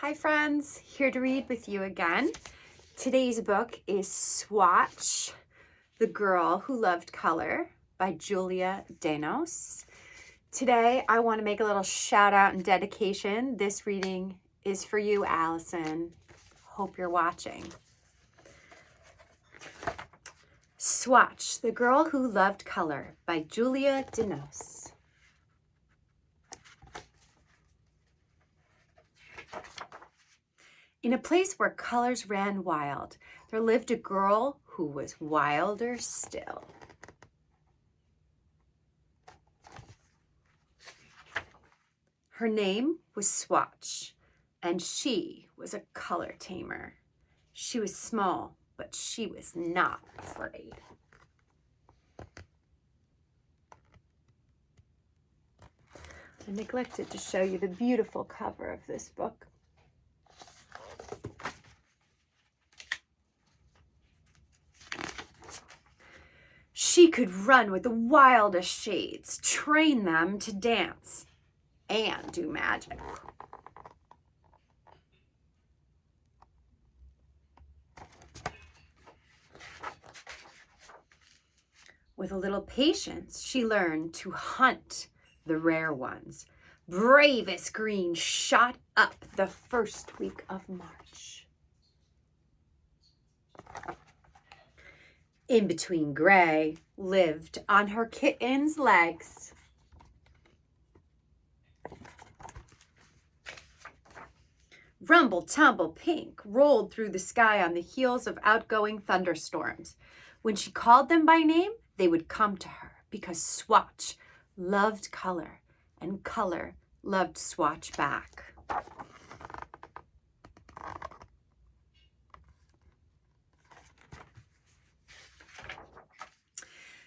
Hi friends, here to read with you again. Today's book is Swatch, The Girl Who Loved Color by Juli Denos. Today I want to make a little shout out and dedication. This reading is for you, Allison. Hope you're watching. Swatch, The Girl Who Loved Color by Juli Denos. In a place where colors ran wild, there lived a girl who was wilder still. Her name was Swatch, and she was a color tamer. She was small, but she was not afraid. I neglected to show you the beautiful cover of this book. She could run with the wildest shades, train them to dance, and do magic. With a little patience, she learned to hunt the rare ones. Bravest Green shot up the first week of March. In between Gray lived on her kitten's legs. Rumble Tumble Pink rolled through the sky on the heels of outgoing thunderstorms. When she called them by name, they would come to her because Swatch loved color and color loved Swatch back.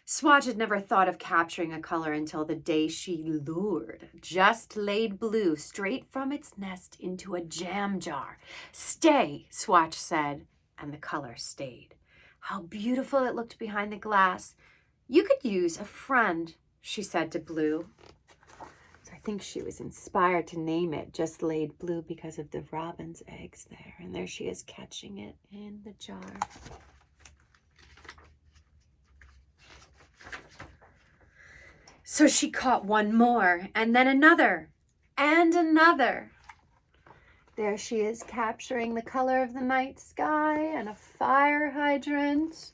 Swatch had never thought of capturing a color until the day she lured Just Laid Blue straight from its nest into a jam jar. "Stay," Swatch said, and the color stayed. How beautiful it looked behind the glass. "You could use a friend," she said to Blue. So I think she was inspired to name it Just Laid Blue because of the robin's eggs there. And there she is catching it in the jar. So she caught one more, and then another, and another. There she is capturing the color of the night sky, and a fire hydrant,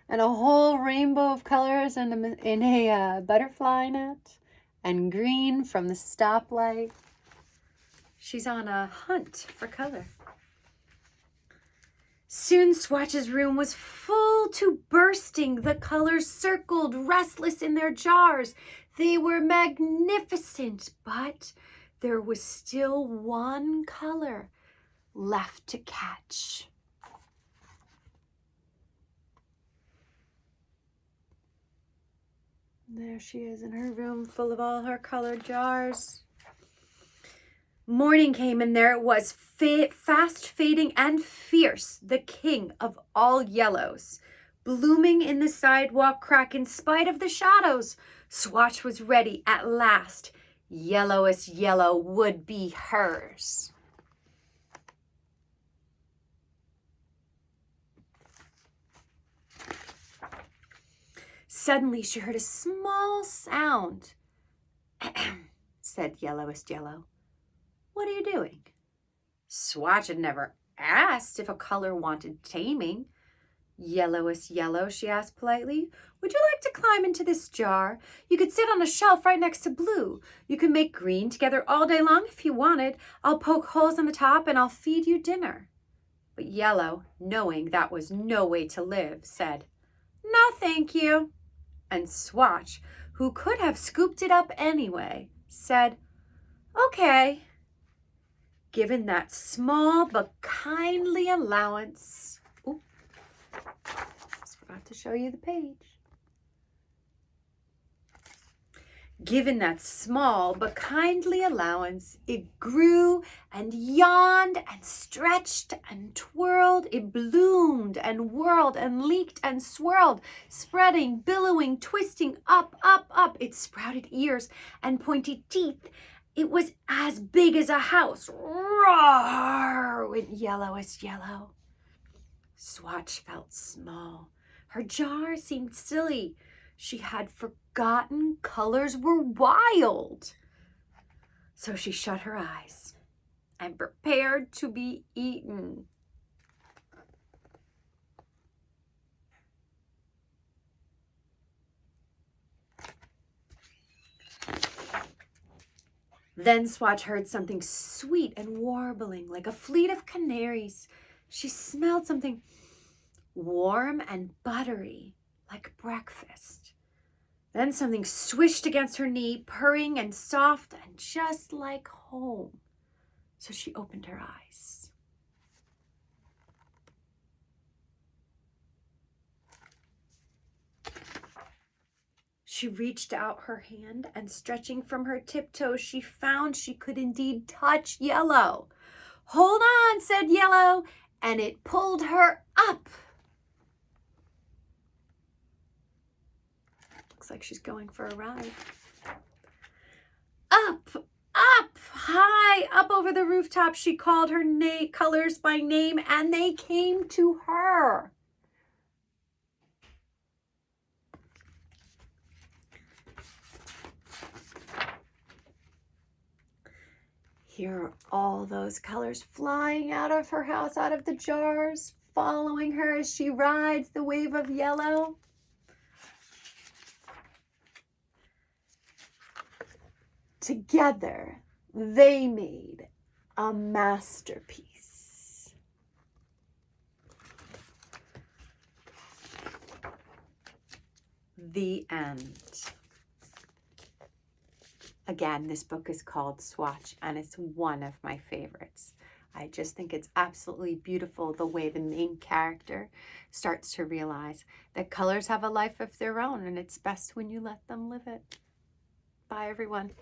and a whole rainbow of colors in a butterfly net, and green from the stoplight. She's on a hunt for color. Soon Swatch's room was full to bursting. The colors circled, restless in their jars. They were magnificent, but there was still one color left to catch. There she is in her room full of all her colored jars. Morning came, and there it was, fast fading and fierce, the king of all yellows. Blooming in the sidewalk crack in spite of the shadows, Swatch was ready at last. Yellowest yellow would be hers. Suddenly she heard a small sound. Said Yellowest Yellow. "What are you doing?" Swatch had never asked if a color wanted taming. "Yellowest Yellow," she asked politely, "would you like to climb into this jar? You could sit on a shelf right next to Blue. You could make green together all day long if you wanted. I'll poke holes in the top and I'll feed you dinner." But Yellow, knowing that was no way to live, said, "No, thank you." And Swatch, who could have scooped it up anyway, said, "Okay." Given that small but kindly allowance, just forgot to show you the page. Given that small but kindly allowance, it grew and yawned and stretched and twirled. It bloomed and whirled and leaked and swirled, spreading, billowing, twisting, up, up, up. It sprouted ears and pointy teeth. It was as big as a house. Roar, went Yellowest Yellow. Swatch felt small. Her jar seemed silly. She had forgotten colors were wild. So she shut her eyes and prepared to be eaten. Then Swatch heard something sweet and warbling like a fleet of canaries. She smelled something warm and buttery like breakfast. Then something swished against her knee, purring and soft and just like home. So she opened her eyes. She reached out her hand and stretching from her tiptoes, she found she could indeed touch Yellow. Hold on, said Yellow, and it pulled her up. Looks like she's going for a ride. Up, up, high, up over the rooftop, she called her colors by name, and they came to her. Here are all those colors flying out of her house, out of the jars, following her as she rides the wave of yellow. Together, they made a masterpiece. The end. Again, this book is called Swatch, and it's one of my favorites. I just think it's absolutely beautiful the way the main character starts to realize that colors have a life of their own, and it's best when you let them live it. Bye, everyone.